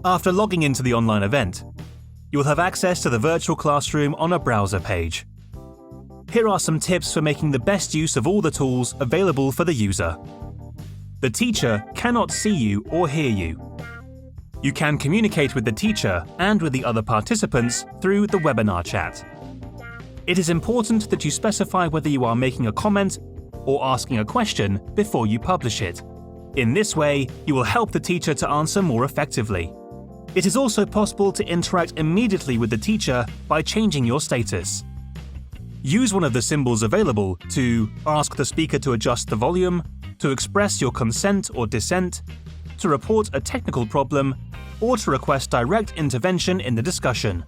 After logging into the online event, you will have access to the virtual classroom on a browser page. Here are some tips for making the best use of all the tools available for the user. The teacher cannot see you or hear you. You can communicate with the teacher and with the other participants through the webinar chat. It is important that you specify whether you are making a comment or asking a question before you publish it. In this way, you will help the teacher to answer more effectively. It is also possible to interact immediately with the teacher by changing your status. Use one of the symbols available to ask the speaker to adjust the volume, to express your consent or dissent, to report a technical problem, or to request direct intervention in the discussion.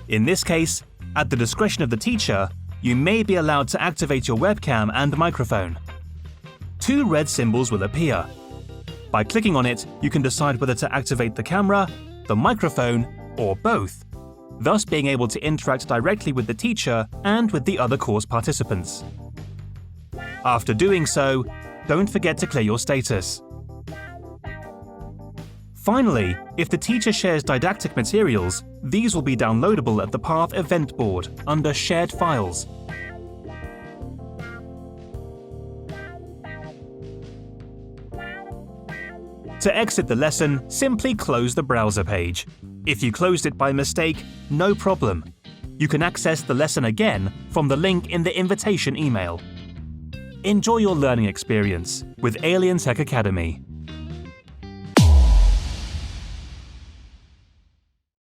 In this case, at the discretion of the teacher, you may be allowed to activate your webcam and microphone. Two red symbols will appear. By clicking on it, you can decide whether to activate the camera, the microphone, or both, thus being able to interact directly with the teacher and with the other course participants. After doing so, don't forget to clear your status. Finally, if the teacher shares didactic materials, these will be downloadable at the Path event board under Shared Files. To exit the lesson, simply close the browser page. If you closed it by mistake, no problem. You can access the lesson again from the link in the invitation email. Enjoy your learning experience with Alientech Academy.